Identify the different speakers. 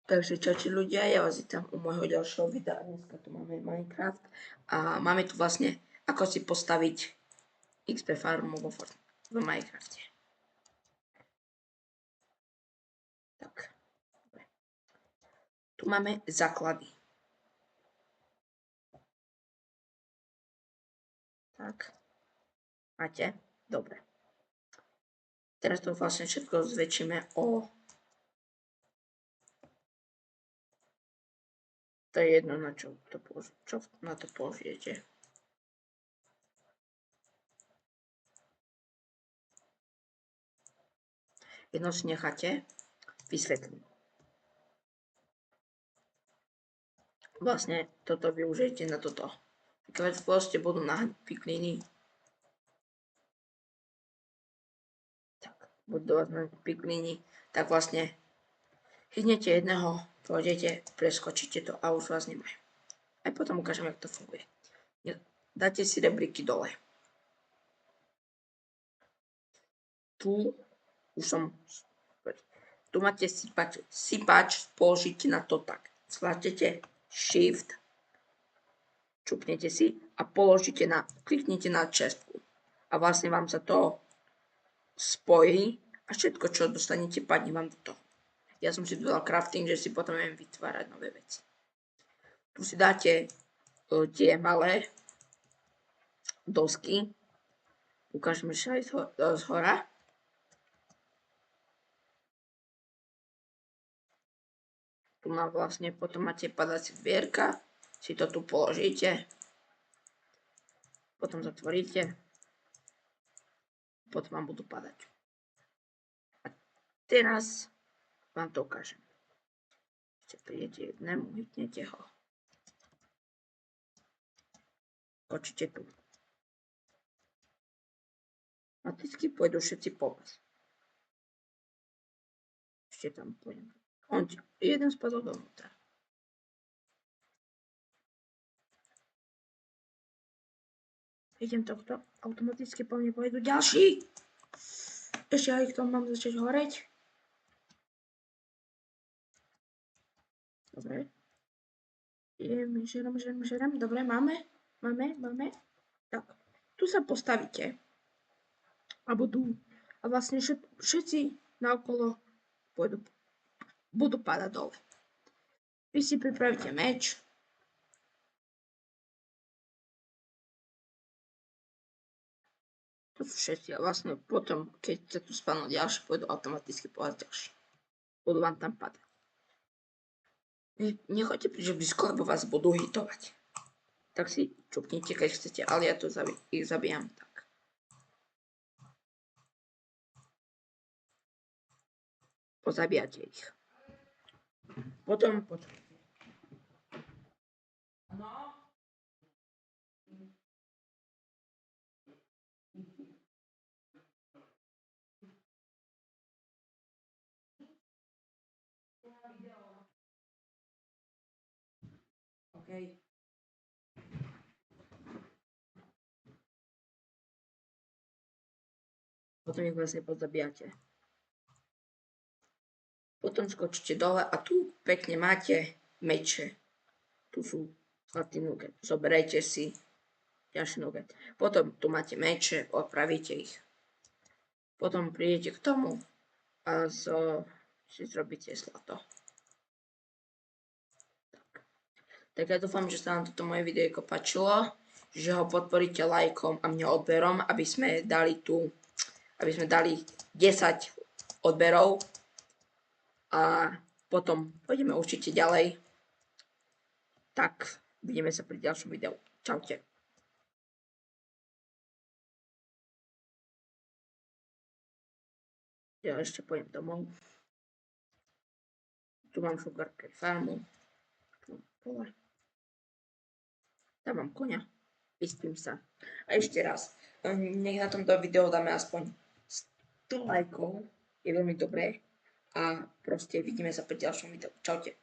Speaker 1: Takže čaute ľudia, ja vás vítam u môjho ďalšieho videa. Dneska tu máme Minecraft a máme tu vlastne ako si postaviť XP farmu v Minecrafte. Tak. Tu máme základy. Tak. Máte? Dobre. Teraz to vlastne všetko zväčšíme o... To je jedno, na čo na to použijete. Jedno si necháte, vysvetlím. Vlastne toto využijete na toto. Keď proste budú na pikliny, budú na pikliny, tak vlastne chytnete jedného, pôjdete, preskočíte to a už vás nemajú. Aj potom ukážem, jak to funguje. Dáte si rebríky dole. Tu máte sypač, položíte na to tak. Stlačíte Shift, čupnete si a kliknite na čestku. A vlastne vám sa to spojí a všetko, čo dostanete, padne vám do toho. Ja som si dodal crafting, že si potom viem vytvárať nové veci. Tu si dáte tie malé dosky. Ukážeme sa aj z hora. Tu vlastne potom máte padacie dvierka. Si to tu položíte. Potom zatvoríte. Potom vám budú padať. A teraz vám to ukážem. Ešte prídete jednému, hitnete ho. Skočíte tu. A vždycky pôjdu všetci po vás. Ešte tam pôjdem. Jeden spadol dovnútra. Idem tohto, automaticky po mne pôjdu ďalší. Ešte aj k tomu mám začať horeť. Dobre. Žerem. Dobre, máme. Tak, tu sa postavíte. A vlastne všetci naokolo budú padať dole. Vy si pripravíte meč. To sú všetci a vlastne potom, keď sa tu spadnú ďalší, pôjdu automaticky po vás ďalší. Budú vám tam padať. Nechoďte príliš blízko, lebo vás budú hitovať. Tak si čupnite, keď chcete, ale ja tu ich zabijam tak. Pozabíjate ich. Potom no. OK. Potom ich vlastne pozabíjate. Potom skočíte dole a tu pekne máte meče. Tu sú zlatý nugget. Zoberajte si ďalší nugget. Potom tu máte meče, opravíte ich. Potom prídete k tomu a si zrobíte zlato. Tak ja dúfam, že sa vám toto moje videjko páčilo, že ho podporíte lajkom a mne odberom, aby sme dali 10 odberov a potom pôjdeme určite ďalej. Tak, vidíme sa pri ďalšom videu. Čaute. Ja ešte pôjdem domov. Tu mám sugarcane farmu. Tu pole. Tam mám koňa. Vyspím sa. A ešte raz, nech na tomto videu dáme aspoň 100 lajkov. Je veľmi dobré. A proste vidíme sa pri ďalšom videu. Čaute.